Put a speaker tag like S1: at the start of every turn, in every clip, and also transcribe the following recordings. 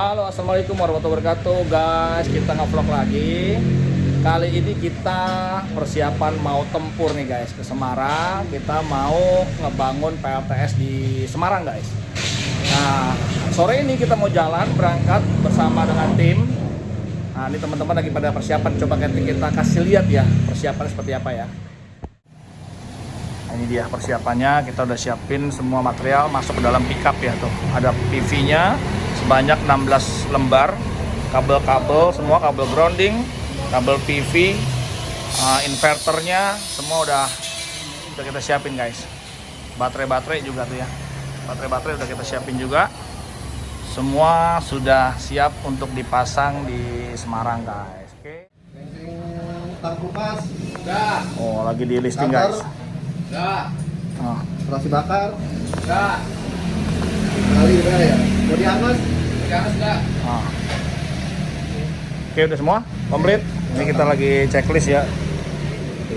S1: Halo, assalamualaikum warahmatullahi wabarakatuh, guys. Kita nge-vlog lagi. Kali ini kita persiapan mau tempur nih, guys, ke Semarang. Kita mau ngebangun PLTS di Semarang, guys. Nah, sore ini kita mau jalan berangkat bersama dengan tim. Nah, ini teman-teman lagi pada persiapan. Coba kita kasih lihat ya persiapan seperti apa ya. Nah, ini dia persiapannya. Kita udah siapin semua material masuk ke dalam pickup ya tuh. Ada PV-nya sebanyak 16 lembar, kabel-kabel semua, kabel grounding, kabel PV, inverternya semua udah kita siapin, guys. Baterai juga tuh ya, baterai udah kita siapin juga. Semua sudah siap untuk dipasang di Semarang, guys. Oke.
S2: Tangkupas, udah.
S1: Oh, lagi di listing, guys.
S2: Udah.
S1: Oh.
S2: Terasi bakar,
S3: Udah.
S2: kali udah ya. Mau diangus?
S3: Jangan sudah.
S1: Ah. Oke, udah semua komplit. Ini kita lagi checklist ya.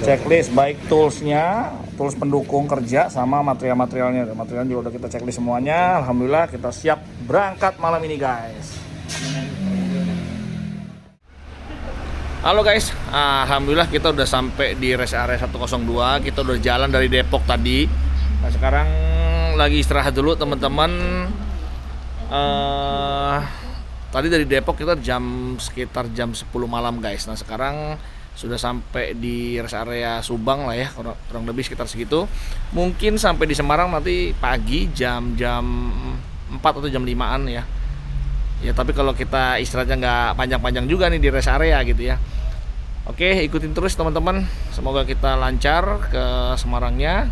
S1: Checklist baik toolsnya, tools pendukung kerja sama material-materialnya. Material juga udah kita checklist semuanya. Alhamdulillah kita siap berangkat malam ini, guys. Halo guys, alhamdulillah kita udah sampai di rest area 102. Kita udah jalan dari Depok tadi. Nah, sekarang lagi istirahat dulu teman-teman. Tadi dari Depok kita sekitar jam 10 malam, guys. Nah, sekarang sudah sampai di rest area Subang lah ya, kurang lebih sekitar segitu. Mungkin sampai di Semarang nanti pagi jam 4 atau jam 5-an ya. Ya, tapi kalau kita istirahatnya nggak panjang-panjang juga nih di rest area gitu ya. Oke, ikutin terus teman-teman. Semoga kita lancar ke Semarangnya.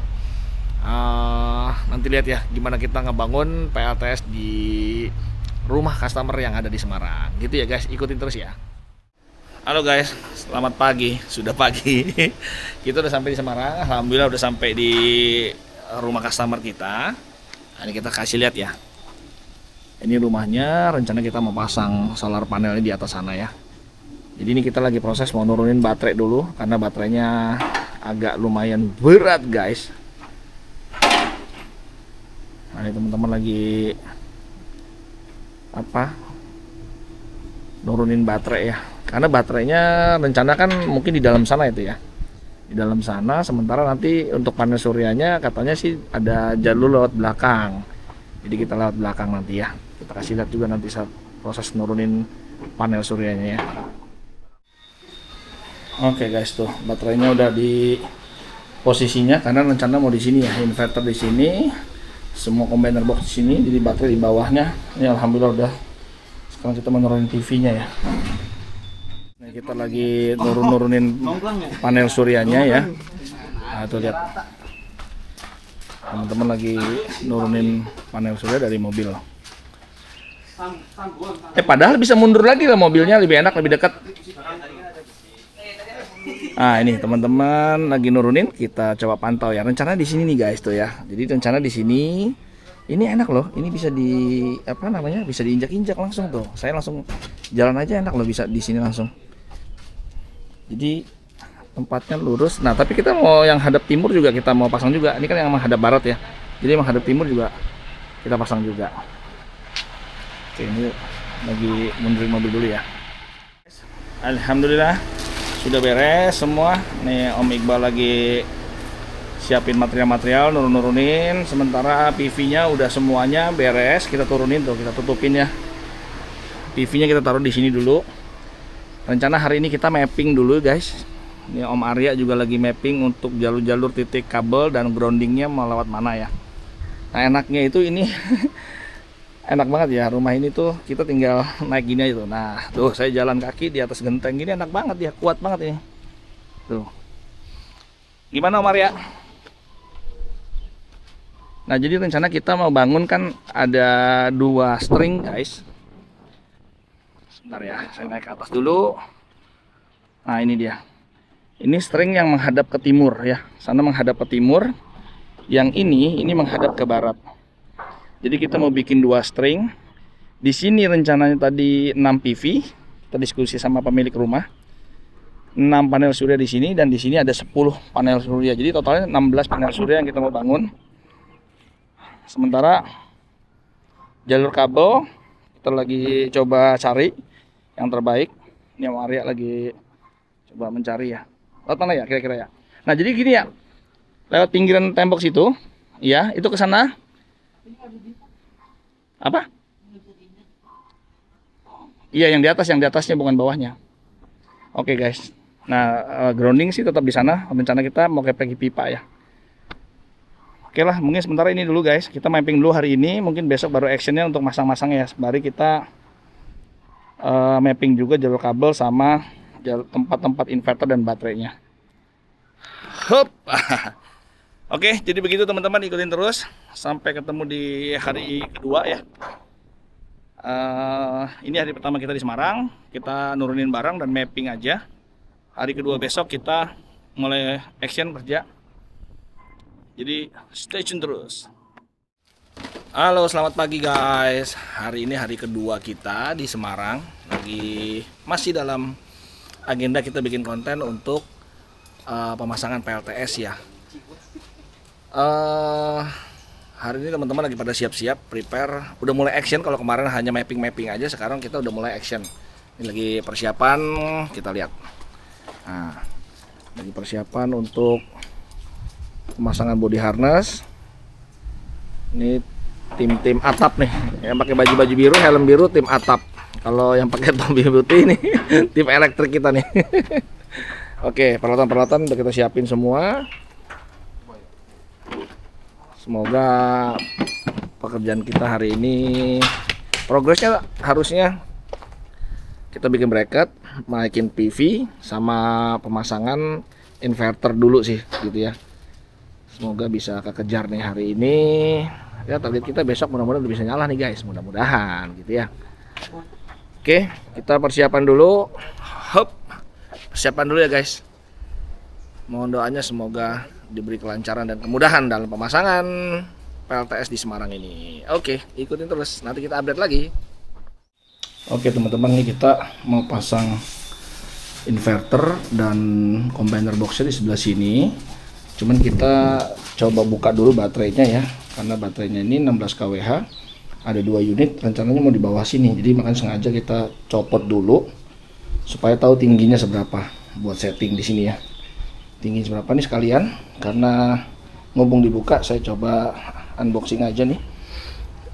S1: Nanti lihat ya gimana kita ngebangun PLTS di rumah customer yang ada di Semarang. Gitu ya, guys. Ikutin terus ya. Halo guys, selamat pagi. Sudah pagi. Kita udah sampai di Semarang. Alhamdulillah udah sampai di rumah customer kita. Nah, ini kita kasih lihat ya. Ini rumahnya, rencana kita mau pasang solar panelnya di atas sana ya. Jadi ini kita lagi proses mau nurunin baterai dulu karena baterainya agak lumayan berat, guys. Nah, ini teman-teman lagi nurunin baterai ya. Karena baterainya rencana kan mungkin di dalam sana itu ya. Di dalam sana, sementara nanti untuk panel suryanya katanya sih ada jalur lewat belakang. Jadi kita lewat belakang nanti ya. Kita kasih lihat juga nanti saat proses nurunin panel suryanya ya. Oke guys, tuh baterainya udah di posisinya karena rencana mau di sini ya, inverter di sini, semua combiner box di sini, jadi baterai di bawahnya. Ini alhamdulillah udah. Sekarang kita menurunin PV-nya ya. Nah, kita lagi nurunin panel suryanya ya. Nah, tuh lihat. Teman-teman lagi nurunin panel surya dari mobil. Padahal bisa mundur lagi lah mobilnya, lebih enak, lebih dekat. Nah, ini teman-teman lagi nurunin, kita coba pantau ya. Rencana di sini nih, guys, tuh ya. Jadi rencana di sini. Ini enak loh. Ini bisa bisa diinjak-injak langsung tuh. Saya langsung jalan aja enak loh, bisa di sini langsung. Jadi tempatnya lurus. Nah, tapi kita mau yang hadap timur juga kita mau pasang juga. Ini kan yang menghadap barat ya. Jadi yang menghadap timur juga kita pasang juga. Oke, ini lagi mundurin mobil dulu ya. Alhamdulillah sudah beres semua. Nih Om Iqbal lagi siapin material-material, nurunin. Sementara PV-nya udah semuanya beres. Kita turunin tuh, kita tutupin ya. PV-nya kita taruh di sini dulu. Rencana hari ini kita mapping dulu, guys. Ini Om Arya juga lagi mapping untuk jalur-jalur titik kabel dan groundingnya mau lewat mana ya. Nah, enaknya itu ini enak banget ya, rumah ini tuh kita tinggal naik gini aja tuh. Nah, tuh saya jalan kaki di atas genteng gini enak banget ya, kuat banget ini. Tuh. Gimana Om Arya? Nah, jadi rencana kita mau bangun kan ada 2 string, guys. Sebentar ya, saya naik ke atas dulu. Nah, ini dia. Ini string yang menghadap ke timur ya. Sana menghadap ke timur. Yang ini menghadap ke barat. Jadi kita mau bikin 2 string. Di sini rencananya tadi 6 PV. Kita diskusi sama pemilik rumah. 6 panel surya di sini dan di sini ada 10 panel surya. Jadi totalnya 16 panel surya yang kita mau bangun. Sementara jalur kabel Kita lagi coba cari yang terbaik. Ini Om Arya lagi coba mencari ya. Lewat mana ya kira-kira ya? Nah jadi gini ya, lewat pinggiran tembok situ, ya itu ke sana. Apa? Iya yang di atasnya bukan bawahnya. Oke guys. Nah grounding sih tetap di sana. Rencana kita mau kayak pipa ya. Oke lah, mungkin sementara ini dulu guys. Kita mapping dulu hari ini. Mungkin besok baru actionnya untuk masang-masang ya. Sembari kita mapping juga jalur kabel sama tempat-tempat inverter dan baterainya. Hup. Oke, jadi begitu teman-teman, ikutin terus sampai ketemu di hari kedua ya. Ini hari pertama kita di Semarang. Kita nurunin barang dan mapping aja. Hari kedua besok kita mulai action kerja. Jadi stay tune terus. Halo, selamat pagi guys. Hari ini hari kedua kita di Semarang. Masih dalam agenda kita bikin konten untuk pemasangan PLTS ya. Hari ini teman-teman lagi pada siap-siap, prepare. Udah mulai action. Kalau kemarin hanya mapping aja, sekarang kita udah mulai action. Ini lagi persiapan, kita lihat. Nah, lagi persiapan untuk pemasangan body harness. Ini tim atap nih, yang pakai baju biru, helm biru tim atap. Kalau yang pakai topi putih ini tim elektrik kita nih. Oke, peralatan udah kita siapin semua. Semoga pekerjaan kita hari ini progresnya harusnya kita bikin bracket, naikin PV sama pemasangan inverter dulu sih gitu ya. Semoga bisa kekejar nih hari ini. Ya target kita besok mudah-mudahan udah bisa nyala nih guys, mudah-mudahan gitu ya. Oke, kita persiapan dulu. Hop. Persiapan dulu ya guys. Mohon doanya semoga diberi kelancaran dan kemudahan dalam pemasangan PLTS di Semarang ini. Oke, ikutin terus, nanti kita update lagi. Oke teman-teman, nih kita mau pasang inverter dan combiner boxnya di sebelah sini. Cuman kita coba buka dulu baterainya ya, karena baterainya ini 16 kWh, ada 2 unit, rencananya mau di bawah sini. Jadi makanya sengaja kita copot dulu supaya tahu tingginya seberapa buat setting di sini ya. Tinggi seberapa nih sekalian, karena ngomong dibuka saya coba unboxing aja nih.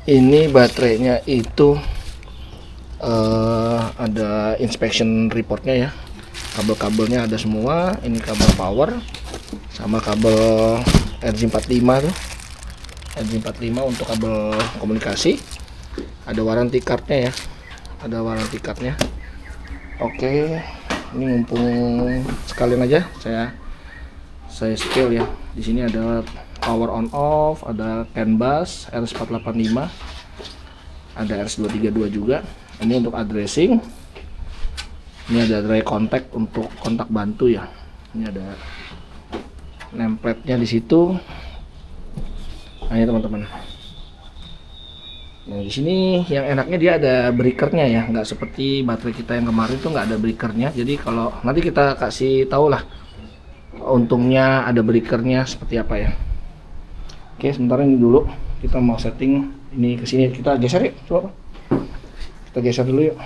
S1: Ini baterainya itu ada inspection reportnya ya, kabel-kabelnya ada semua. Ini kabel power sama kabel RJ45 tuh, RJ45 untuk kabel komunikasi. Ada warranty cardnya ya, ada warranty cardnya. Oke, ini mumpung sekalian aja saya spill ya. Di sini ada power on off, ada CAN bus RS485, ada RS232 juga. Ini untuk addressing. Ini ada dry contact untuk kontak bantu ya. Ini ada nameplate-nya di situ. Nah, ini teman-teman. Nah, di sini yang enaknya dia ada breakernya ya, nggak seperti baterai kita yang kemarin tuh nggak ada breakernya. Jadi kalau nanti kita kasih tahu lah untungnya ada breakernya seperti apa ya. Oke, sementara ini dulu kita mau setting ini ke sini. Kita geser yuk, coba. Kita geser dulu yuk.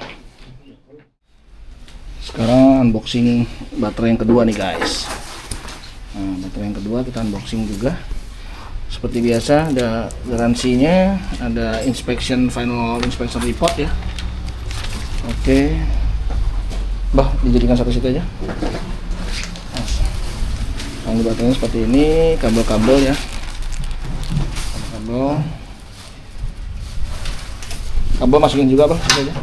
S1: Sekarang unboxing baterai yang kedua nih guys. Nah, baterai yang kedua kita unboxing juga. Seperti biasa ada garansinya, ada final inspection report ya. Oke. Bah, dijadikan satu situ aja. Nah, baterainya seperti ini, kabel-kabel ya. Kabel masukin juga bang, situ aja.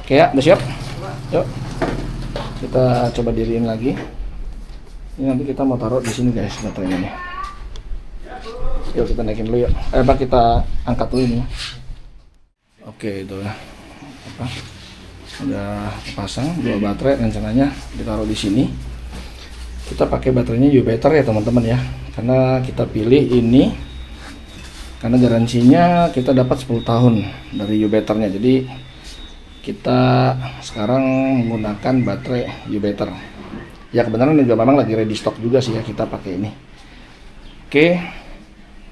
S1: Oke ya, udah siap? Yuk, kita coba diriin lagi. Ini nanti kita mau taruh di sini guys baterainya nih. Yuk kita naikin dulu yuk. Bang, kita angkat dulu ini. Oke, itu ya. Udah pasang 2 baterai, rencananya ditaruh di sini. Kita pakai baterainya U-Better ya teman-teman ya, karena kita pilih ini karena garansinya kita dapat 10 tahun dari U-Betternya. Jadi kita sekarang menggunakan baterai U-Better ya. Kebenaran juga memang lagi ready stock juga sih ya, kita pakai ini. Oke,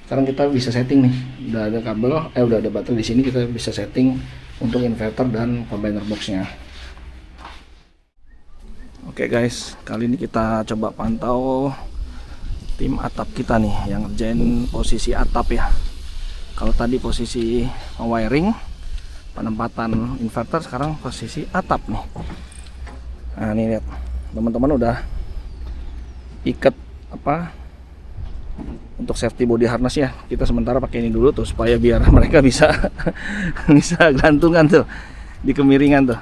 S1: sekarang kita bisa setting nih. Udah ada kabel, udah ada baterai di sini, kita bisa setting untuk inverter dan combiner boxnya. Oke guys, kali ini kita coba pantau tim atap kita nih yang ngerjain posisi atap ya. Kalau tadi posisi wiring, penempatan inverter, sekarang posisi atap nih. Nah ini lihat, teman-teman udah ikat apa untuk safety body harness ya. Kita sementara pakai ini dulu tuh supaya biar mereka bisa bisa gantungan tuh di kemiringan tuh.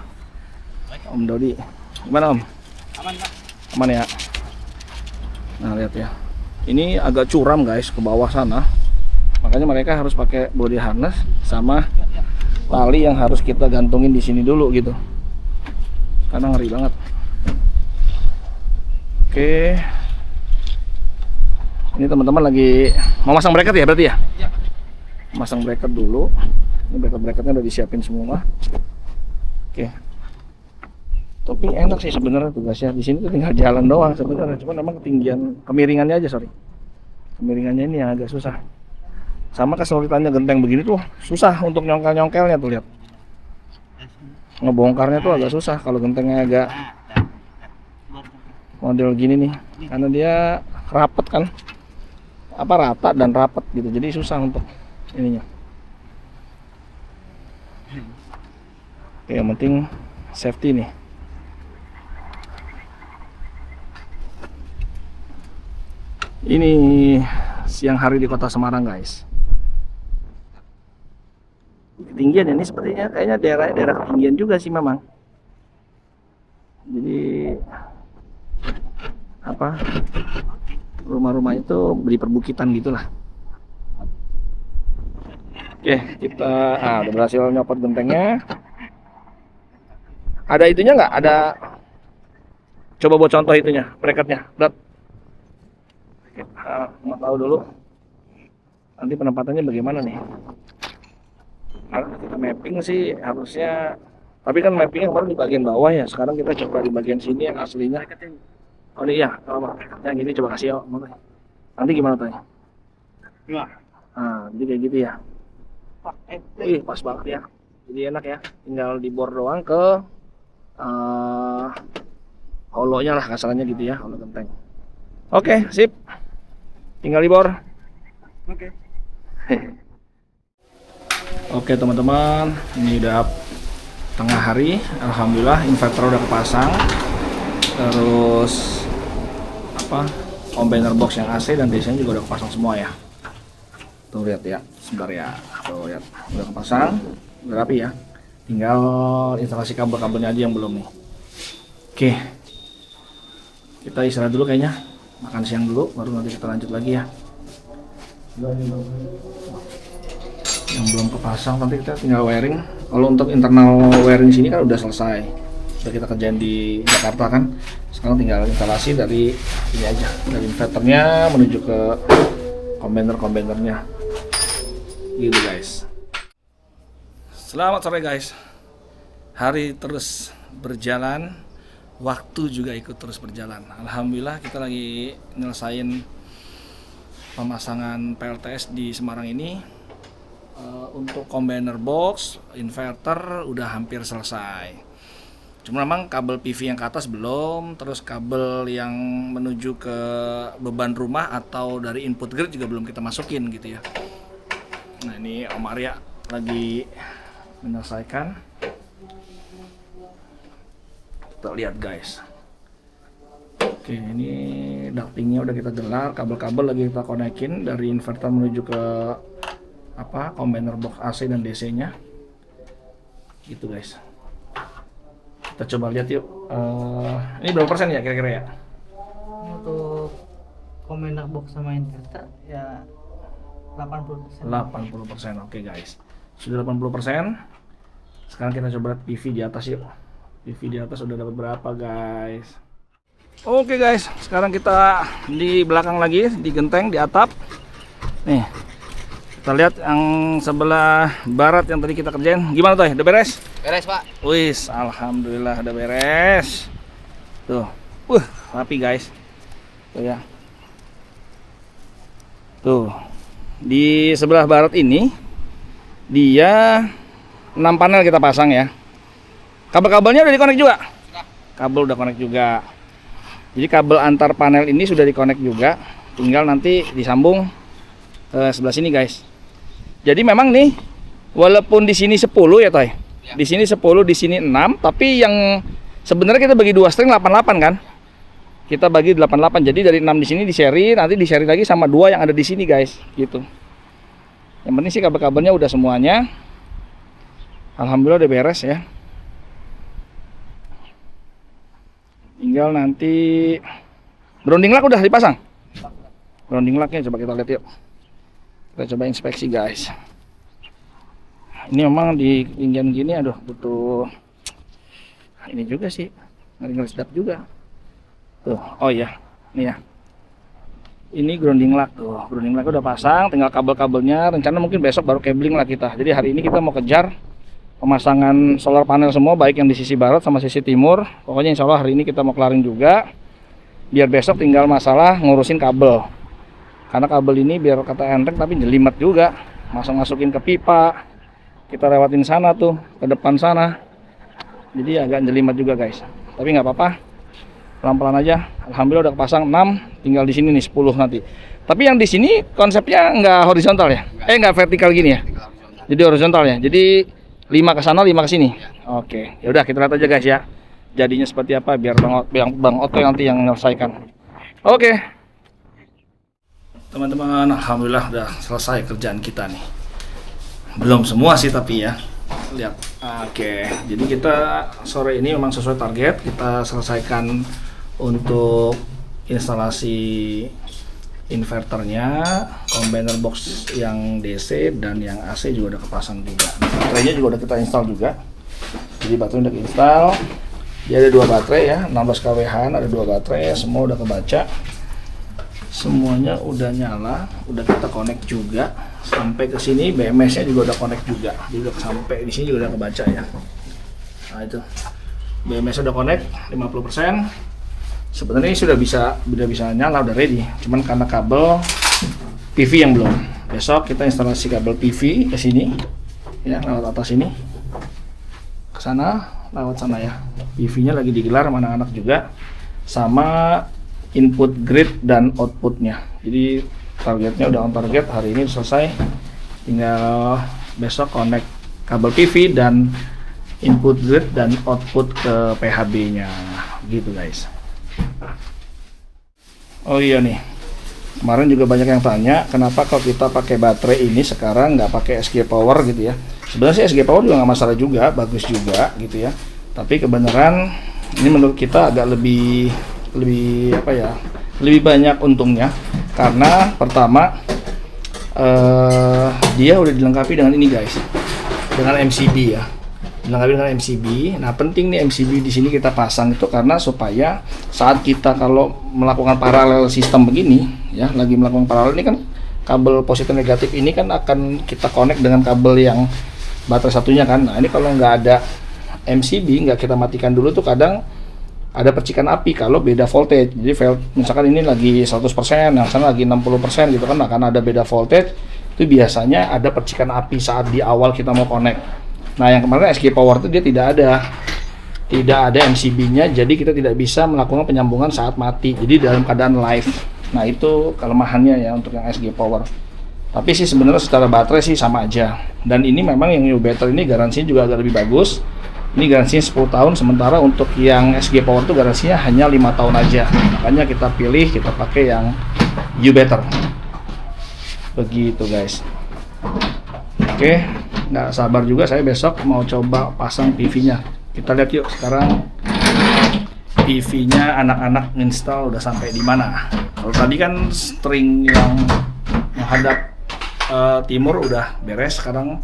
S1: Om Dodi, gimana Om?
S3: Aman Pak.
S1: Aman ya. Nah lihat ya, ini agak curam guys ke bawah sana, makanya mereka harus pakai body harness sama tali yang harus kita gantungin di sini dulu gitu, karena ngeri banget. Oke, ini teman-teman lagi mau masang bracket ya berarti ya?
S3: Ya.
S1: Masang bracket dulu. Ini bracket-bracketnya udah disiapin semua. Oke. Tapi enak sih sebenarnya tugasnya. Di sini tuh tinggal jalan doang sebenarnya. Cuma memang ketinggian kemiringannya aja, sorry. Kemiringannya ini yang agak susah. Sama kesulitannya genteng begini tuh susah untuk nyongkel-nyongkelnya tuh, lihat. Ngebongkarnya tuh agak susah kalau gentengnya agak model gini nih. Karena dia rapet kan. Apa rata dan rapet gitu. Jadi susah untuk ininya. Oke, yang penting safety nih. Ini siang hari di kota Semarang guys. Ketinggian ini sepertinya kayaknya daerah ketinggian juga sih memang. Jadi apa, rumah-rumah itu di perbukitan gitulah. Oke, kita udah berhasil nyopot gentengnya. Ada itunya nggak? Ada, coba buat contoh itunya, bracketnya. Mau tahu dulu nanti penempatannya bagaimana nih. Karena kita mapping sih harusnya, tapi kan mappingnya kemarin di bagian bawah ya. Sekarang kita coba di bagian sini yang aslinya. Oh iya, kalau yang gini coba kasih ya. Nanti gimana tanya? Nah, jadi kayak gitu ya. Pas banget ya. Jadi enak ya. Tinggal dibor doang ke holonya lah kasarannya gitu ya, holo genteng. Oke, sip. Tinggal dibor.
S3: Oke.
S1: Oke teman-teman, ini udah tengah hari. Alhamdulillah inverter udah kepasang. Terus apa, combiner box yang AC dan DC-nya juga udah kepasang semua ya. Tuh lihat ya, sebentar ya. Tuh lihat, udah kepasang, udah rapi ya. Tinggal instalasi kabel-kabelnya aja yang belum nih. Oke, kita istirahat dulu kayaknya. Makan siang dulu, baru nanti kita lanjut lagi ya. Yang belum kepasang nanti kita tinggal wiring. Kalau untuk internal wiring sini kan udah selesai, udah kita kerjain di Jakarta kan. Sekarang tinggal instalasi dari ini aja, dari inverternya menuju ke kombinernya gitu guys. Selamat sore guys. Hari terus berjalan, waktu juga ikut terus berjalan. Alhamdulillah kita lagi nyelesain pemasangan PLTS di Semarang ini. Untuk combiner box, inverter udah hampir selesai. Cuma memang kabel PV yang ke atas belum, terus kabel yang menuju ke beban rumah atau dari input grid juga belum kita masukin gitu ya. Nah ini Om Arya lagi menyelesaikan. Kita lihat guys. Oke, ini ductingnya udah kita gelar, kabel-kabel lagi kita konekin dari inverter menuju ke apa, combiner box AC dan DC-nya. Gitu guys. Kita coba lihat yuk. Ini berapa persen ya kira-kira ya?
S3: Untuk combiner box sama inverter ya 80%.
S1: 80%. Oke guys. Sudah 80%. Sekarang kita coba lihat PV di atas yuk. PV di atas udah dapat berapa guys? Oke guys, sekarang kita di belakang lagi, di genteng, di atap. Nih, kita lihat yang sebelah barat yang tadi kita kerjain. Gimana tuh? Udah beres?
S3: Beres Pak.
S1: Wis, alhamdulillah udah beres. Tuh, rapi guys. Tuh ya. Tuh, di sebelah barat ini dia 6 panel kita pasang ya. Kabel-kabelnya udah dikonek juga. Kabel udah konek juga. Jadi kabel antar panel ini sudah dikonek juga. Tinggal nanti disambung sebelah sini guys. Jadi memang nih, walaupun di sini 10 ya Toy. Di sini 10, di sini 6, tapi yang sebenarnya kita bagi 2 string 88 kan. Kita bagi 88. Jadi dari 6 di sini di seri, nanti di seri lagi sama 2 yang ada di sini guys, gitu. Yang penting sih kabel-kabelnya udah semuanya. Alhamdulillah udah beres ya. Tinggal nanti grounding lock udah dipasang. Grounding locknya coba kita lihat yuk. Kita coba inspeksi guys. Ini memang di ketinggian gini, aduh butuh ini juga sih, ngeri-ngeri sedap juga. Tuh, oh iya, ini ya. Ini grounding lock tuh, grounding lock udah pasang, tinggal kabel-kabelnya. Rencana mungkin besok baru cabling lah kita. Jadi hari ini kita mau kejar pemasangan solar panel semua, baik yang di sisi barat sama sisi timur. Pokoknya insya Allah hari ini kita mau kelarin juga. Biar besok tinggal masalah ngurusin kabel. Karena kabel ini biar kata Enrek tapi jelimet juga. Masukin ke pipa. Kita lewatin sana tuh, ke depan sana. Jadi agak jelimet juga guys. Tapi nggak apa-apa. Pelan-pelan aja. Alhamdulillah udah kepasang 6, tinggal di sini nih 10 nanti. Tapi yang di sini konsepnya nggak horizontal ya? Nggak vertikal gini ya? Jadi horizontal ya. Jadi 5 ke sana, 5 ke sini. Oke, ya udah kita lihat aja guys ya. Jadinya seperti apa biar Bang Oto nanti yang menyelesaikan. Oke. Teman-teman, alhamdulillah udah selesai kerjaan kita nih. Belum semua sih tapi ya. Lihat. Oke. Jadi kita sore ini memang sesuai target, kita selesaikan untuk instalasi inverternya, combiner box yang DC dan yang AC juga udah kepasang juga. Baterainya juga udah kita install juga. Jadi baterai udah install. Dia ada 2 baterai ya, 16 kWh, ada 2 baterai, semua udah kebaca. Semuanya udah nyala, udah kita connect juga. Sampai ke sini BMS-nya juga udah connect juga. Jadi udah sampai di sini juga udah kebaca ya. Nah itu. BMS udah connect 50%. Sebenarnya sudah bisa nyala, udah ready. Cuman karena kabel PV yang belum. Besok kita instalasi kabel PV ke sini, ya lewat atas ini, ke sana, lewat sana ya. PV-nya lagi digelar sama anak-anak juga, sama input grid dan outputnya. Jadi targetnya udah on target, hari ini selesai. Tinggal besok connect kabel PV dan input grid dan output ke PHB-nya, gitu guys. Oh iya nih, kemarin juga banyak yang tanya kenapa kalau kita pakai baterai ini sekarang nggak pakai SG Power gitu ya. Sebenarnya sih SG Power juga nggak masalah juga, bagus juga gitu ya. Tapi kebenaran ini menurut kita agak lebih apa ya, lebih banyak untungnya karena pertama dia udah dilengkapi dengan ini guys, dengan MCB ya. Dilengkapi dengan MCB. Nah, penting nih MCB di sini kita pasang itu karena supaya saat kita kalau melakukan paralel sistem begini, ya, lagi melakukan paralel ini kan kabel positif negatif ini kan akan kita connect dengan kabel yang baterai satunya kan. Nah, ini kalau nggak ada MCB, nggak kita matikan dulu tuh kadang ada percikan api kalau beda voltage. Jadi misalkan ini lagi 100%, yang sana lagi 60% gitu kan, akan ada beda voltage. Itu biasanya ada percikan api saat di awal kita mau connect. Nah, yang kemarin SG Power itu dia tidak ada MCB-nya, jadi kita tidak bisa melakukan penyambungan saat mati. Jadi dalam keadaan live. Nah, itu kelemahannya ya untuk yang SG Power. Tapi sih sebenarnya secara baterai sih sama aja. Dan ini memang yang new battery ini garansinya juga agak lebih bagus. Ini garansinya 10 tahun, sementara untuk yang SG Power itu garansinya hanya 5 tahun aja. Makanya kita pilih, kita pakai yang U Better. Begitu guys. Oke, nggak sabar juga saya besok mau coba pasang PV-nya. Kita lihat yuk sekarang PV-nya anak-anak install udah sampai di mana. Kalau tadi kan string yang menghadap timur udah beres, sekarang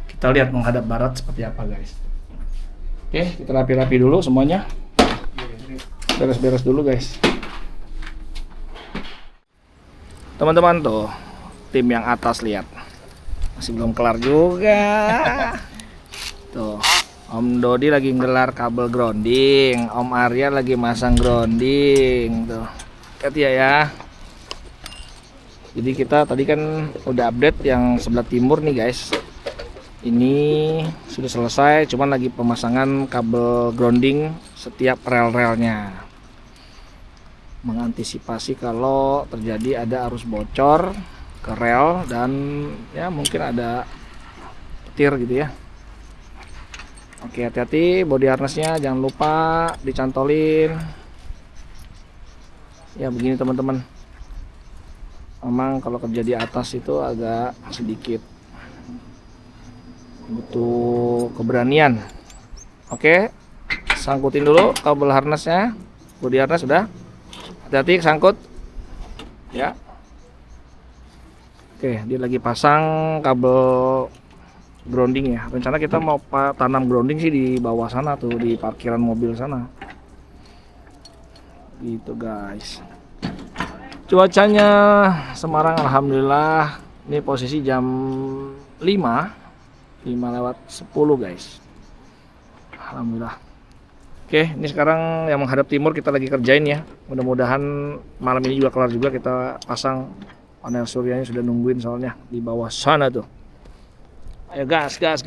S1: kita lihat menghadap barat seperti apa guys. Oke, kita rapi-rapi dulu semuanya. Beres-beres dulu guys. Teman-teman tuh, tim yang atas lihat. Masih belum kelar juga. Tuh, Om Dodi lagi ngelar kabel grounding, Om Arya lagi masang grounding. Tuh, lihat ya. Jadi kita tadi kan udah update yang sebelah timur nih guys. Ini sudah selesai, cuman lagi pemasangan kabel grounding setiap rel-relnya. Mengantisipasi kalau terjadi ada arus bocor ke rel dan ya mungkin ada petir gitu ya. Oke, hati-hati body harnessnya jangan lupa dicantolin. Ya begini teman-teman. Memang kalau kerja di atas itu agak sedikit butuh keberanian. Oke, sangkutin dulu kabel harnessnya. Body harness sudah. Hati-hati sangkut. Ya. Oke, dia lagi pasang kabel grounding ya. Rencana kita mau tanam grounding sih di bawah sana tuh, di parkiran mobil sana. Gitu guys. Cuacanya Semarang alhamdulillah ini posisi jam 5 lewat 10 guys. Alhamdulillah. Oke, ini sekarang yang menghadap timur kita lagi kerjain ya. Mudah-mudahan malam ini juga kelar juga, kita pasang panel suryanya, sudah nungguin soalnya di bawah sana tuh. Ayo gas. Gasken.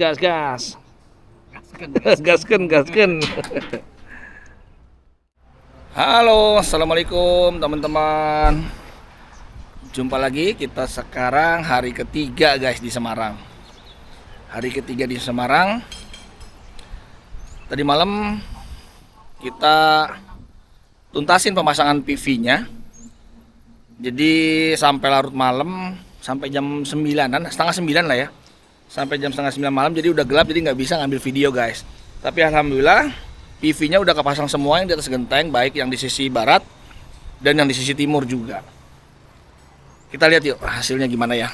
S1: Halo, assalamualaikum teman-teman. Jumpa lagi, kita sekarang hari ketiga guys di Semarang. Hari ketiga di Semarang. Tadi malam kita tuntasin pemasangan PV-nya. Jadi sampai larut malam, sampai jam 9-an, setengah 9 lah ya. Sampai jam setengah 9 malam, jadi udah gelap, jadi nggak bisa ngambil video guys. Tapi alhamdulillah PV-nya udah kepasang semua yang di atas genteng, baik yang di sisi barat dan yang di sisi timur juga. Kita lihat yuk hasilnya gimana ya.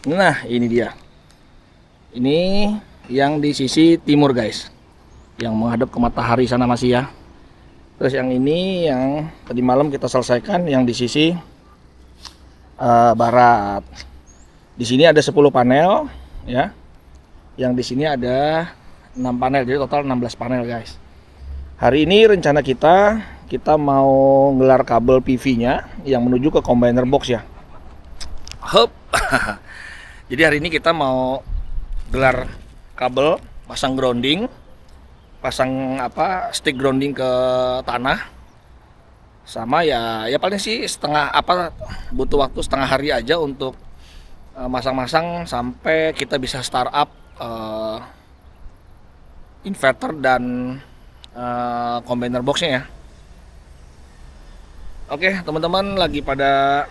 S1: Nah, ini dia. Ini yang di sisi timur guys, yang menghadap ke matahari sana masih ya. Terus yang ini yang tadi malam kita selesaikan yang di sisi barat. Di sini ada 10 panel ya. Yang di sini ada 6 panel, jadi total 16 panel guys. Hari ini rencana kita mau gelar kabel PV-nya yang menuju ke combiner box ya. Hup. Jadi hari ini kita mau gelar kabel, pasang grounding, pasang stick grounding ke tanah. Sama ya paling sih butuh waktu setengah hari aja untuk masang-masang sampai kita bisa start up inverter dan combiner boxnya ya. Oke teman-teman, lagi pada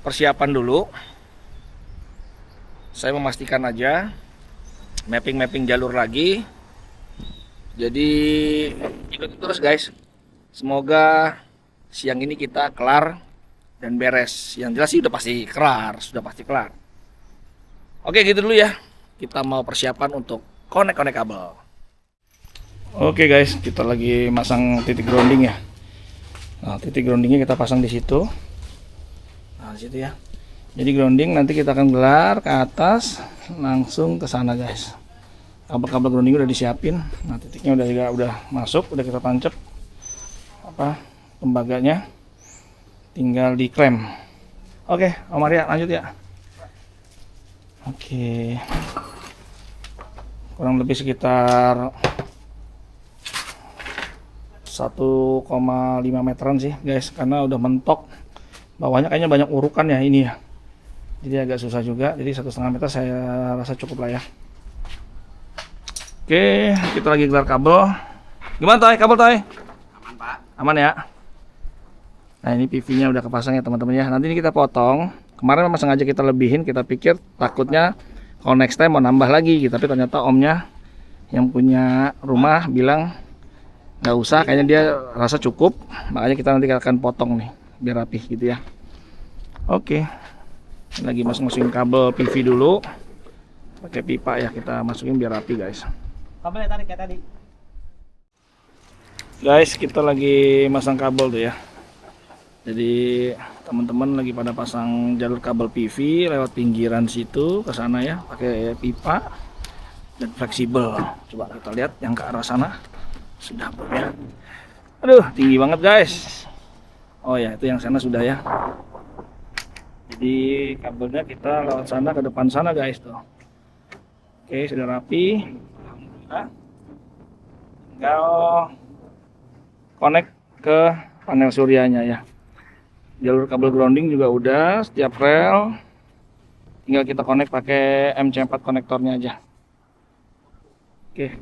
S1: persiapan dulu. Saya memastikan aja mapping jalur lagi. Jadi ikuti terus guys. Semoga siang ini kita kelar dan beres. Yang jelas sih sudah pasti kelar. Oke gitu dulu ya. Kita mau persiapan untuk konek kabel. Oke guys, kita lagi masang titik grounding ya. Nah, titik groundingnya kita pasang di situ. Nah, di situ ya. Jadi grounding nanti kita akan gelar ke atas langsung ke sana guys. Kabel-kabel grounding udah disiapin. Nah, titiknya udah masuk, udah kita tancap tembaganya. Tinggal diklem. Oke, Om Arya lanjut ya. Oke. Kurang lebih sekitar 1,5 meteran sih guys, karena udah mentok. Bawahnya kayaknya banyak urukan ya ini ya. Jadi agak susah juga. Jadi 1,5 meter saya rasa cukup lah ya. Oke, kita lagi gelar kabel. Gimana Toy? Kabel Toy? Aman Pak. Aman ya. Nah ini PV-nya udah kepasang ya teman-teman ya. Nanti ini kita potong. Kemarin memang sengaja kita lebihin. Kita pikir takutnya kalau next time mau nambah lagi. Tapi ternyata omnya yang punya rumah bilang nggak usah. Kayaknya dia rasa cukup. Makanya kita nanti akan potong nih biar rapih gitu ya. Oke. Lagi masukin kabel PV dulu. Pakai pipa ya, kita masukin biar rapi guys.
S3: Kabelnya tarik kayak tadi.
S1: Guys, kita lagi masang kabel tuh ya. Jadi teman-teman lagi pada pasang jalur kabel PV lewat pinggiran situ ke sana ya, pakai pipa dan fleksibel. Coba kita lihat yang ke arah sana sudah belum ya. Aduh, tinggi banget guys. Oh ya, itu yang sana sudah ya. di kabelnya kita lewat sana ke depan sana guys tuh. Oke, sudah rapi. Alhamdulillah. Tinggal connect ke panel suryanya ya. Jalur kabel grounding juga udah, setiap rel tinggal kita connect pakai MC4 konektornya aja. Oke.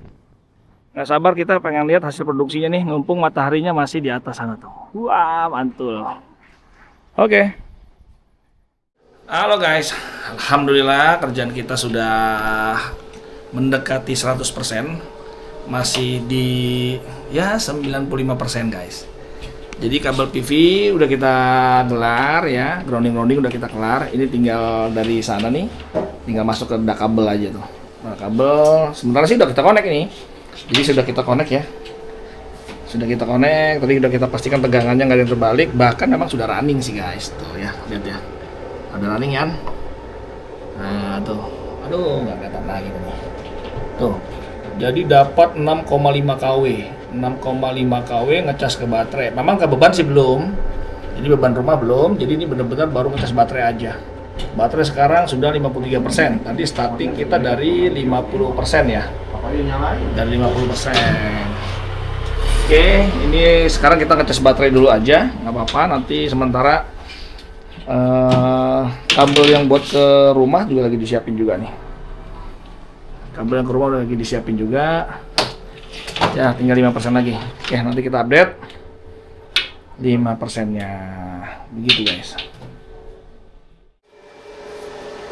S1: Nggak sabar kita pengen lihat hasil produksinya nih, ngumpung mataharinya masih di atas sana tuh. Wah, mantul. Oke. Halo guys, alhamdulillah kerjaan kita sudah mendekati 100%. Masih di ya 95% guys. Jadi kabel PV udah kita gelar ya, grounding udah kita kelar. Ini tinggal dari sana nih, tinggal masuk ke dak kabel aja tuh. Nah, kabel sementara sih udah kita connect ini. Jadi sudah kita connect ya. Sudah kita connect, tadi udah kita pastikan tegangannya nggak ada yang terbalik, bahkan memang sudah running sih guys. Tuh ya, lihat ya. Ada running kan? Nah, tuh. Aduh, nggak kelihatan lagi nih. Tuh. Jadi dapat 6,5 kW. 6,5 kW ngecas ke baterai. Memang ke beban sih belum. Jadi beban rumah belum. Jadi ini benar-benar baru ngecas baterai aja. Baterai sekarang sudah 53%. Tadi starting kita dari 50% ya. Dari 50%. Oke, ini sekarang kita ngecas baterai dulu aja. Nggak apa-apa. Nanti sementara kabel yang buat ke rumah juga lagi disiapin juga nih. Kabel yang ke rumah udah lagi disiapin juga. Ya, tinggal 5% lagi. Oke, nanti kita update 5%-nya. Begitu guys.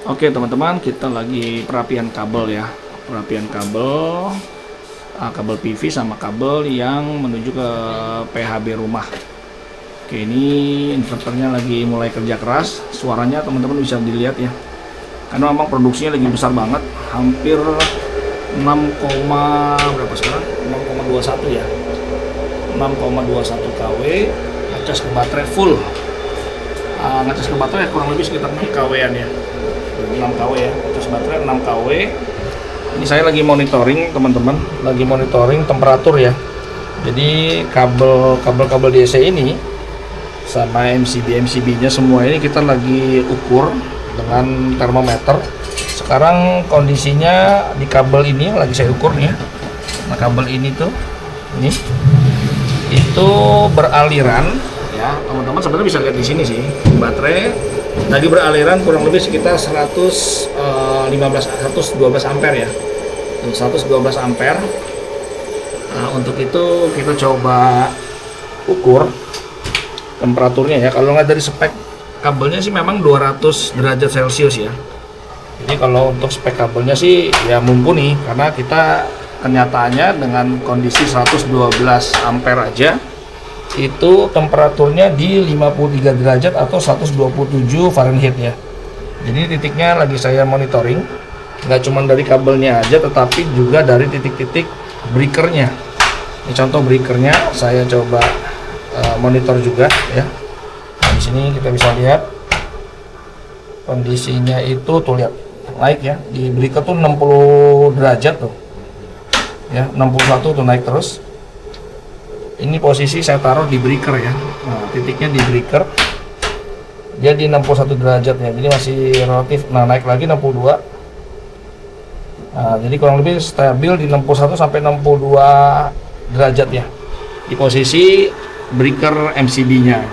S1: Oke teman-teman, kita lagi perapian kabel ya. Perapian kabel, kabel PV sama kabel yang menuju ke PHB rumah. Oke, ini inverternya lagi mulai kerja keras. Suaranya teman-teman bisa dilihat ya. Karena memang produksinya lagi besar banget, hampir 6, berapa sekarang? 6,21 ya. 6,21 kW ngecas ke baterai full. Ngecas ke baterai kurang lebih sekitar 6 kW-an ya. 6 kW ya, ngecas baterai 6 kW. Ini saya lagi monitoring teman-teman, lagi monitoring temperatur ya. Jadi kabel DC ini sama MCB-nya semua ini kita lagi ukur dengan termometer. Sekarang kondisinya di kabel ini lagi saya ukur nih. Nah, kabel ini tuh ini itu beraliran ya, teman-teman sebenarnya bisa lihat di sini sih. Di baterai lagi beraliran kurang lebih sekitar 112 ampere ya. 112 ampere. Nah, untuk itu kita coba ukur temperaturnya ya. Kalau nggak dari spek kabelnya sih memang 200 derajat Celcius ya. Jadi kalau untuk spek kabelnya sih ya mumpuni, karena kita kenyataannya dengan kondisi 112 ampere aja itu temperaturnya di 53 derajat atau 127 Fahrenheit ya. Jadi titiknya lagi saya monitoring, nggak cuma dari kabelnya aja tetapi juga dari titik-titik breakernya. Ini contoh breakernya saya coba monitor juga ya. Nah, di sini kita bisa lihat kondisinya itu tuh, lihat naik ya, di breaker tuh 60 derajat tuh ya, 61 tuh naik terus. Ini posisi saya taruh di breaker ya. Nah, titiknya di breaker dia di 61 derajat ya, jadi masih relatif. Nah, naik lagi 62. Nah, jadi kurang lebih stabil di 61 sampai 62 derajat ya di posisi breaker MCB-nya.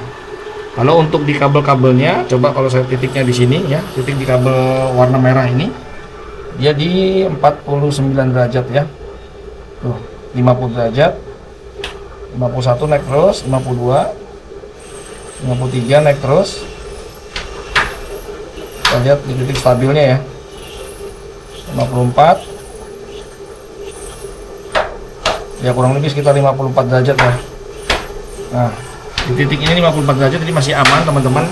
S1: Kalau untuk di kabel-kabelnya, coba kalau saya titiknya di sini ya, titik di kabel warna merah ini, dia di 49 derajat ya. Tuh, 50 derajat, 51 naik terus, 52, 53 naik terus. Kita lihat di titik stabilnya ya, 54. Ya kurang lebih sekitar 54 derajat ya. Nah, di titik ini 54 derajat, jadi masih aman teman-teman,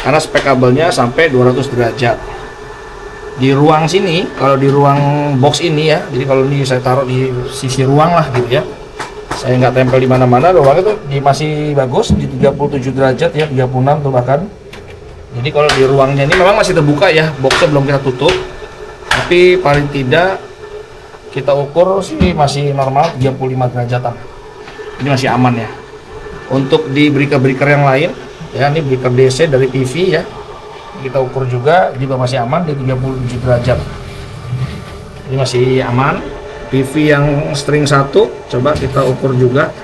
S1: karena spek kabelnya sampai 200 derajat. Di ruang sini, kalau di ruang box ini ya, jadi kalau ini saya taruh di sisi ruang lah gitu ya, saya nggak tempel di mana-mana, ruang itu masih bagus di 37 derajat ya, 36 tuh bahkan. Jadi kalau di ruangnya ini memang masih terbuka ya, boxnya belum kita tutup, tapi paling tidak kita ukur sih masih normal 35 derajatan. Ini masih aman ya. Untuk di breaker-breaker yang lain ya, ini breaker DC dari PV ya, kita ukur juga masih aman di 37 derajat. Ini masih aman. PV yang string 1 coba kita ukur juga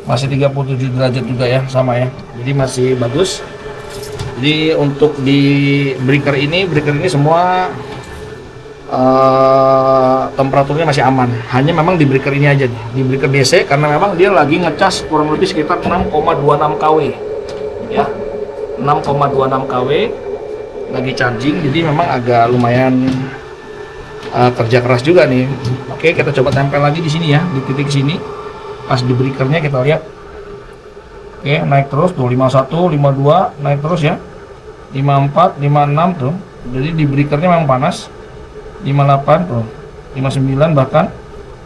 S1: masih 37 derajat juga ya, sama ya. Jadi masih bagus. Jadi untuk di breaker ini semua temperaturnya masih aman. Hanya memang di breaker ini aja nih, di breaker DC, karena memang dia lagi ngecas kurang lebih sekitar 6,26 kW ya, 6,26 kW lagi charging. Jadi memang agak lumayan kerja keras juga nih. Oke, kita coba tempel lagi di sini ya, di titik sini pas di breakernya kita lihat. Oke, naik terus tuh 51, 52, naik terus ya, 54, 56 tuh. Jadi di breakernya memang panas. 58 tuh, 59 bahkan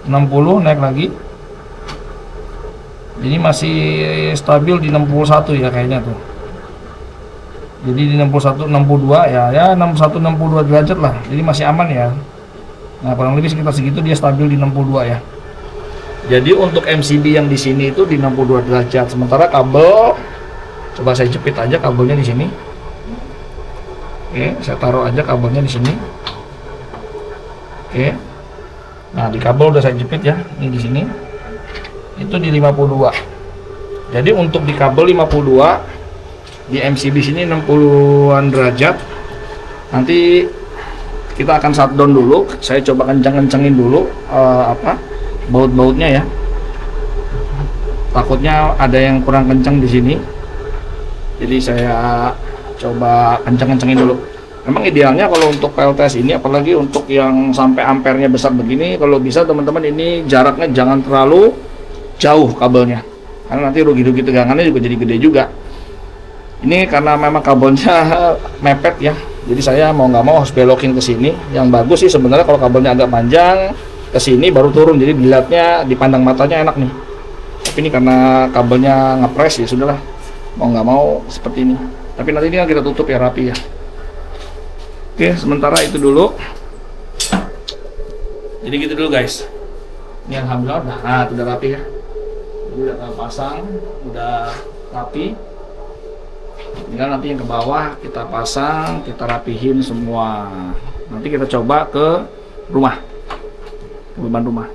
S1: 60, naik lagi. Jadi masih stabil di 61 ya kayaknya tuh. Jadi di 61, 62 ya 61, 62 derajat lah. Jadi masih aman ya. Nah, kurang lebih sekitar segitu dia stabil di 62 ya. Jadi untuk MCB yang di sini itu di 62 derajat. Sementara kabel, coba saya jepit aja kabelnya di sini. Oke, saya taruh aja kabelnya di sini. Oke. Nah, di kabel udah saya jepit ya. Ini di sini. Itu di 52. Jadi untuk di kabel 52 di MCB sini 60-an derajat. Nanti kita akan shutdown dulu. Saya coba kencang-kencangin dulu baut-bautnya ya. Takutnya ada yang kurang kencang di sini. Jadi saya coba kencang-kencangin dulu. Memang idealnya kalau untuk PLTS ini, apalagi untuk yang sampai ampernya besar begini, kalau bisa teman-teman ini jaraknya jangan terlalu jauh kabelnya, karena nanti rugi-rugi tegangannya juga jadi gede juga. Ini karena memang kabelnya mepet ya, jadi saya mau nggak mau harus belokin ke sini. Yang bagus sih sebenarnya kalau kabelnya agak panjang ke sini baru turun, jadi dilihatnya, dipandang matanya enak nih. Tapi ini karena kabelnya ngepres ya sudahlah, mau nggak mau seperti ini. Tapi nanti ini kan kita tutup ya rapi ya. Oke, sementara itu dulu. Jadi gitu dulu guys. Ini alhamdulillah udah rapi ya. Jadi udah pasang, udah rapi. Tinggal nanti yang ke bawah kita pasang, kita rapihin semua. Nanti kita coba ke rumah, ke beban rumah.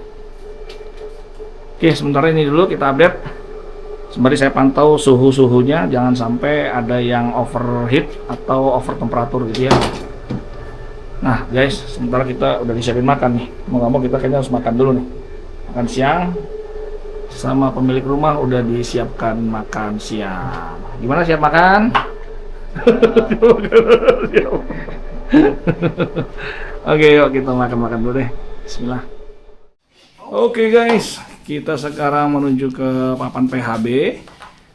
S1: Oke, sementara ini dulu kita update. Sembari saya pantau suhu-suhunya, jangan sampai ada yang overheat atau over temperatur gitu ya. Nah guys, sementara kita udah disiapin makan nih. Mau nggak mau kita kayaknya harus makan dulu nih. Makan siang. Sama pemilik rumah udah disiapkan makan siang. Gimana, siap makan? Oke, yuk kita makan dulu deh. Bismillah. Oke guys, kita sekarang menuju ke papan PHB.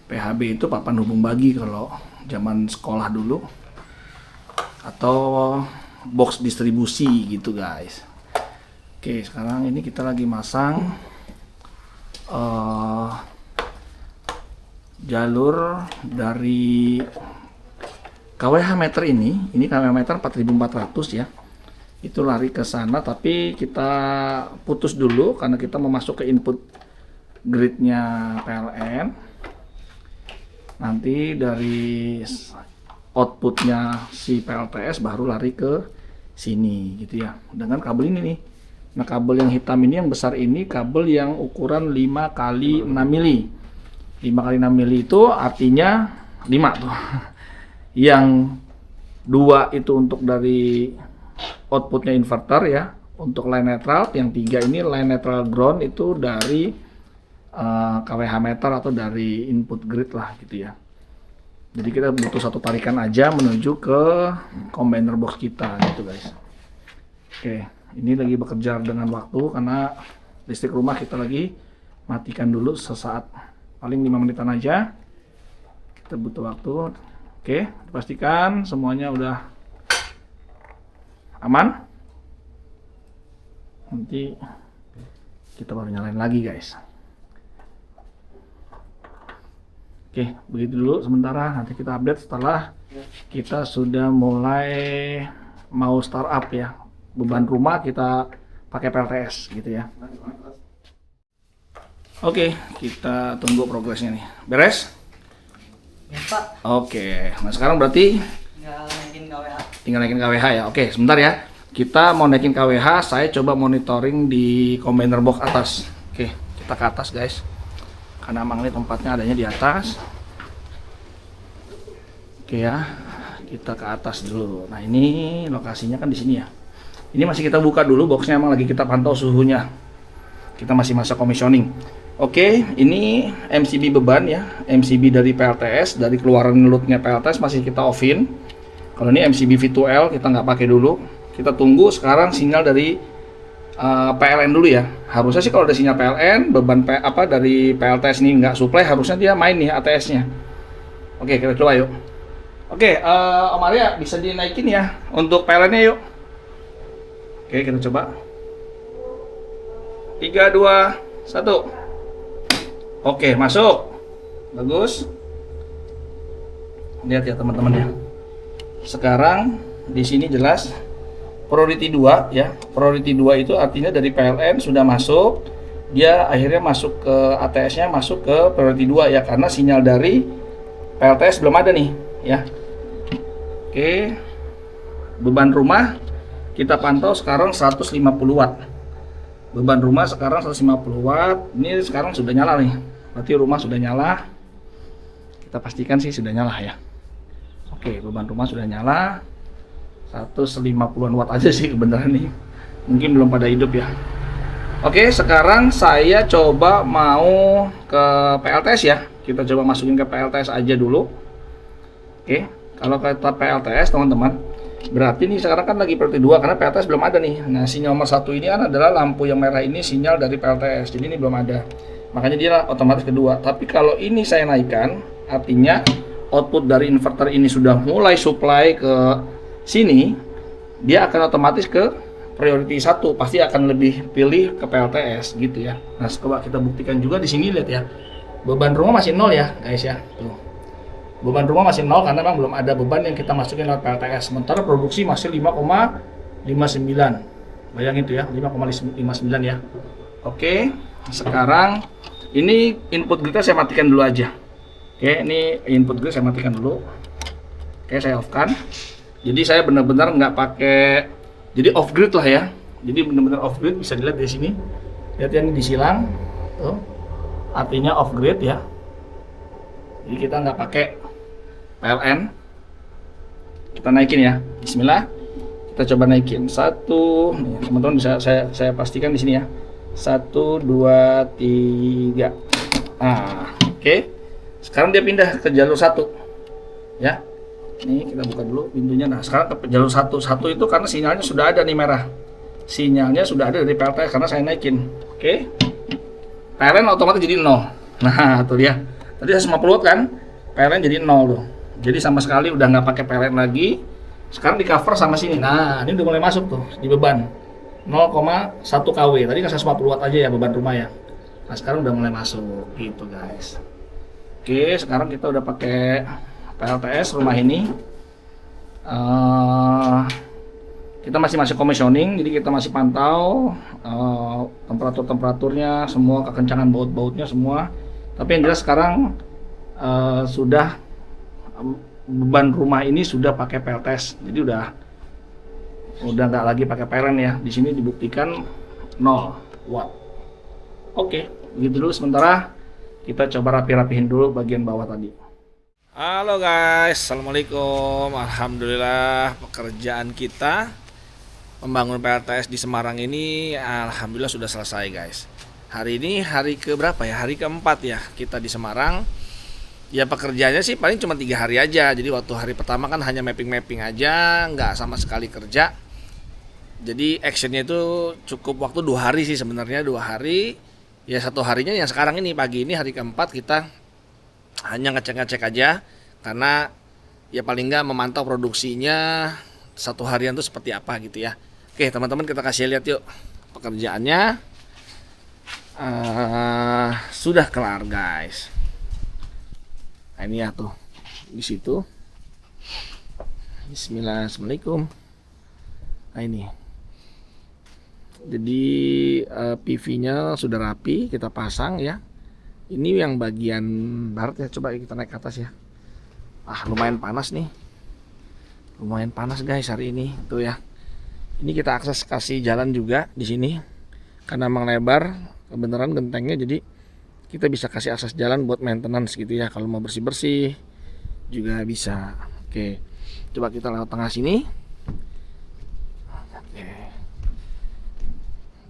S1: PHB itu papan hubung bagi kalau zaman sekolah dulu. Atau box distribusi gitu guys. Oke, sekarang ini kita lagi masang jalur dari KWH meter ini KWH meter 4400 ya. Itu lari ke sana, tapi kita putus dulu karena kita mau masuk ke input gridnya PLN. Nanti dari outputnya si PLTS baru lari ke sini gitu ya, dengan kabel ini nih. Nah, kabel yang hitam ini, yang besar ini, kabel yang ukuran 5 x 6 mili. 5 x 6 mili itu artinya 5 tuh. Yang 2 itu untuk dari outputnya inverter ya, untuk line netral. Yang 3 ini line netral ground, itu dari KWH meter atau dari input grid lah gitu ya. Jadi kita butuh satu tarikan aja menuju ke combiner box kita gitu guys. Oke, ini lagi bekerja dengan waktu karena listrik rumah kita lagi matikan dulu sesaat, paling 5 menitan aja. Kita butuh waktu. Oke, pastikan semuanya udah aman. Nanti kita baru nyalain lagi guys. Oke, begitu dulu sementara. Nanti kita update setelah kita sudah mulai mau startup ya. Beban rumah kita pakai PLTS gitu ya. Oke, kita tunggu progresnya nih. Beres?
S3: Ya Pak,
S1: Oke, nah sekarang berarti
S3: tinggal naikin KWH.
S1: tinggal naikin KWH ya. Oke, sebentar ya. Kita mau naikin KWH, saya coba monitoring di combiner box atas. Oke, kita ke atas guys. Karena emang ini tempatnya adanya di atas. Oke ya, kita ke atas dulu. Nah ini lokasinya kan di sini ya. Ini masih kita buka dulu boxnya, emang lagi kita pantau suhunya. Kita masih masa commissioning. Oke, ini MCB beban ya, MCB dari PLTS, dari keluaran loadnya PLTS masih kita offin. Kalau ini MCB V2L kita nggak pakai dulu. Kita tunggu sekarang sinyal dari PLN dulu ya. Harusnya sih kalau ada sinyal PLN, beban dari PLTS ini nggak supply, harusnya dia main nih ATS-nya. Oke, kita coba yuk. Oke, Om Arya bisa dinaikin ya untuk PLN-nya yuk. Oke, kita coba. 3, 2, 1. Oke, masuk. Bagus. Lihat ya teman-teman ya. Sekarang di sini jelas priority 2 ya. Priority 2 itu artinya dari PLN sudah masuk, dia akhirnya masuk ke ATS-nya, masuk ke priority 2 ya, karena sinyal dari PLTS belum ada nih ya. Oke. Beban rumah kita pantau sekarang 150 watt. Beban rumah sekarang 150 watt. Ini sekarang sudah nyala nih. Berarti rumah sudah nyala. Kita pastikan sih sudah nyala ya. Oke, beban rumah sudah nyala. 150-an watt aja sih kebenaran nih. Mungkin belum pada hidup ya. Oke, sekarang saya coba mau ke PLTS ya. Kita coba masukin ke PLTS aja dulu. Oke, kalau kata PLTS teman-teman, berarti nih sekarang kan lagi priority 2 karena PLTS belum ada nih. Nah, sinyal nomor 1 ini kan adalah lampu yang merah ini sinyal dari PLTS. Jadi ini belum ada. Makanya dia otomatis kedua. Tapi kalau ini saya naikkan, artinya output dari inverter ini sudah mulai supply ke sini, dia akan otomatis ke priority 1, pasti akan lebih pilih ke PLTS gitu ya. Nah, coba kita buktikan juga di sini, lihat ya. Beban rumah masih 0 ya, guys ya. Tuh. Beban rumah masih 0 karena memang belum ada beban yang kita masukin lewat PLTS. Sementara produksi masih 5,59. Bayangin itu ya, 5,59 ya. Oke, sekarang ini input gridnya saya matikan dulu aja. Oke, ini input grid saya matikan dulu. Oke, saya off kan. Jadi saya benar-benar nggak pakai, jadi off grid lah ya. Jadi benar-benar off grid, bisa dilihat di sini. Lihat ya, ini disilang. Tuh. Artinya off grid ya. Jadi kita nggak pakai PLN. Kita naikin ya. Bismillah. Kita coba naikin. 1, teman-teman bisa saya pastikan di sini ya. 1, 2, 3. Nah, oke. Sekarang dia pindah ke jalur 1. Ya. Ini kita buka dulu pintunya. Nah, sekarang ke jalur 1. 1 itu karena sinyalnya sudah ada nih merah. Sinyalnya sudah ada dari PLTS karena saya naikin. Oke. PLN otomatis jadi 0. Nah, tuh dia. Tadi 150 watt kan? PLN jadi 0 tuh. Jadi sama sekali udah nggak pakai PLN lagi. Sekarang di cover sama sini. Nah, ini udah mulai masuk tuh di beban. 0,1 kW. Tadi kan 150 watt aja ya beban rumah ya. Nah, sekarang udah mulai masuk gitu, guys. Oke, sekarang kita udah pakai PLTS rumah ini. Kita masih commissioning, jadi kita masih pantau temperaturnya, semua kekencangan baut-bautnya semua. Tapi yang jelas sekarang sudah beban rumah ini sudah pakai PLTS, jadi udah nggak lagi pakai PLN ya. Di sini dibuktikan 0 watt. Oke, begitu dulu sementara. Kita coba rapihin dulu bagian bawah tadi. Halo guys, assalamualaikum. Alhamdulillah pekerjaan kita membangun PLTS di Semarang ini alhamdulillah sudah selesai guys. Hari ini hari ke berapa ya? Hari keempat ya kita di Semarang. Ya pekerjaannya sih paling cuma 3 hari aja. Jadi waktu hari pertama kan hanya mapping aja, nggak sama sekali kerja. Jadi actionnya itu cukup waktu 2 hari sih sebenarnya, 2 hari. Ya 1 harinya yang sekarang ini pagi ini hari keempat kita hanya ngecek aja karena ya paling nggak memantau produksinya 1 harian itu seperti apa gitu ya. Oke teman-teman, kita kasih lihat yuk pekerjaannya sudah kelar guys. Nah ini ya tuh di situ. Bismillah, assalamualaikum. Nah ini. Jadi PV-nya sudah rapi, kita pasang ya. Ini yang bagian barat ya, coba kita naik ke atas ya. Lumayan panas nih. Lumayan panas guys hari ini. Tuh ya. Ini kita akses kasih jalan juga di sini. Karena emang lebar, kebenaran gentengnya, jadi kita bisa kasih akses jalan buat maintenance gitu ya. Kalau mau bersih-bersih juga bisa. Oke. Coba kita lewat tengah sini. Oke.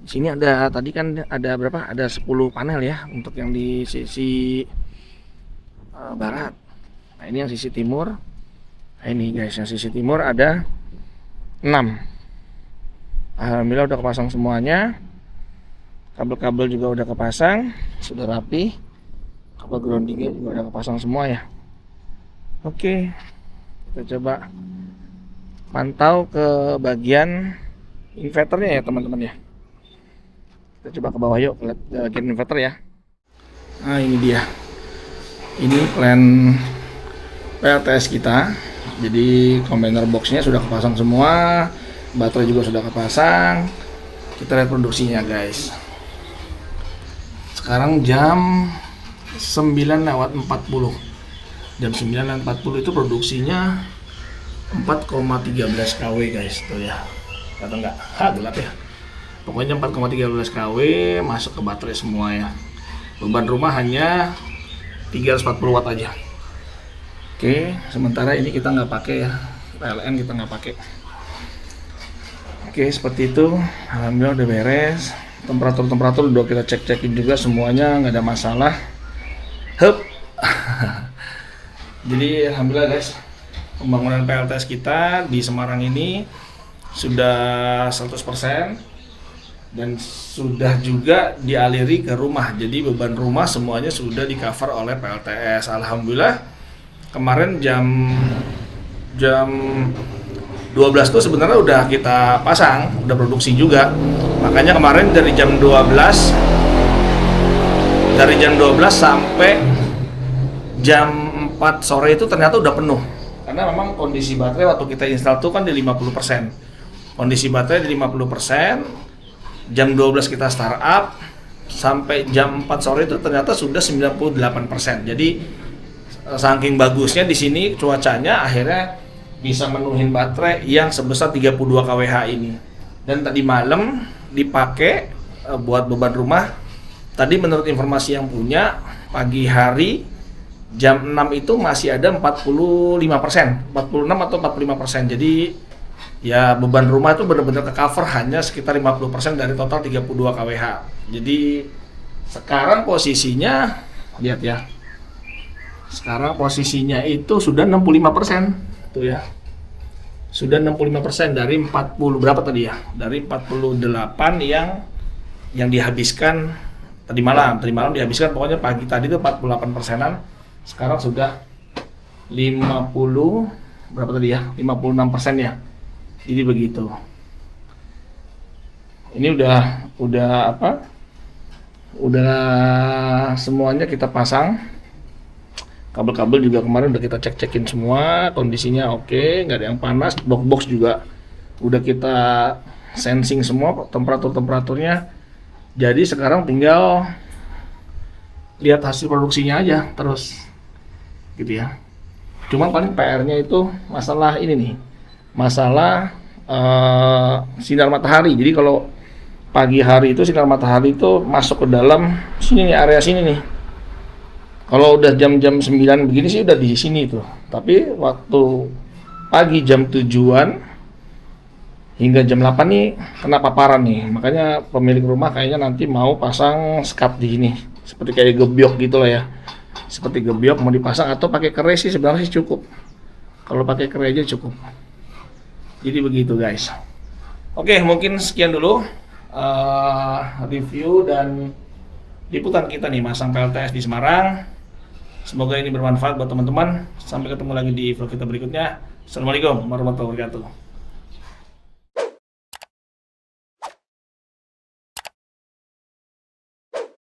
S1: Di sini ada, tadi kan ada berapa? Ada 10 panel ya untuk yang di sisi barat. Nah, ini yang sisi timur. Nah, ini guys, yang sisi timur ada 6. Alhamdulillah udah kepasang semuanya. Kabel-kabel juga udah kepasang, sudah rapi. Kabel groundingnya juga udah kepasang semua ya. Oke, kita coba pantau ke bagian inverternya ya teman-teman ya. Kita coba ke bawah yuk, lihat bagian inverter ya. Nah ini dia. Ini plan PLTS kita. Jadi container boxnya sudah kepasang semua, baterai juga sudah kepasang. Kita lihat produksinya guys. Sekarang jam 9:40. Jam 9:40 itu produksinya 4,13 kW guys, tuh ya. Kata enggak? Gelap ya. Pokoknya 4,13 kW masuk ke baterai semua ya. Beban rumah hanya 340 watt aja. Oke, sementara ini kita nggak pakai ya. PLN kita nggak pakai. Oke, seperti itu. Alhamdulillah udah beres. Temperatur udah kita cek-cekin juga semuanya, nggak ada masalah. Hup. Jadi alhamdulillah guys, pembangunan PLTS kita di Semarang ini sudah 100% dan sudah juga dialiri ke rumah. Jadi beban rumah semuanya sudah di cover oleh PLTS. Alhamdulillah kemarin jam 12 tuh sebenarnya udah kita pasang, udah produksi juga. Makanya kemarin dari jam 12 sampai jam 4 sore itu ternyata udah penuh. Karena memang kondisi baterai waktu kita install tuh kan di 50%. Kondisi baterai di 50%. Jam 12 kita startup sampai jam 4 sore itu ternyata sudah 98%. Jadi saking bagusnya di sini cuacanya, akhirnya bisa menuhin baterai yang sebesar 32 kWh ini. Dan tadi malam dipakai buat beban rumah. Tadi menurut informasi yang punya, pagi hari jam 6 itu masih ada 45%, 46 atau 45%. Jadi ya beban rumah itu benar-benar ke cover hanya sekitar 50% dari total 32 kWh. Jadi sekarang posisinya, lihat ya. Sekarang posisinya itu sudah 65%. Tuh ya. Sudah 65% dari 40 berapa tadi ya? Dari 48 yang dihabiskan tadi malam. Tadi malam dihabiskan, pokoknya pagi tadi itu 48%-an. Sekarang sudah 50 berapa tadi ya? 56% ya. Jadi begitu. Ini udah apa? Udah semuanya kita pasang. Kabel-kabel juga kemarin udah kita cek-cekin semua, kondisinya oke, nggak ada yang panas. Box juga udah kita sensing semua temperaturnya. Jadi sekarang tinggal lihat hasil produksinya aja terus, gitu ya. Cuma paling PR-nya itu masalah ini nih, masalah sinar matahari. Jadi kalau pagi hari itu sinar matahari itu masuk ke dalam sini nih, area sini nih. Kalau udah jam-jam 9 begini sih udah di sini tuh. Tapi waktu pagi jam 7-an hingga jam 8 nih kena paparan nih. Makanya pemilik rumah kayaknya nanti mau pasang skat di sini. Seperti kayak gebyok gitu lah ya. Seperti gebyok mau dipasang, atau pakai kerai sih sebenarnya sih cukup. Kalau pakai kerai aja cukup. Jadi begitu guys. Oke, mungkin sekian dulu review dan liputan kita nih masang PLTS di Semarang. Semoga ini bermanfaat buat teman-teman. Sampai ketemu lagi di vlog kita berikutnya. Assalamualaikum warahmatullahi wabarakatuh.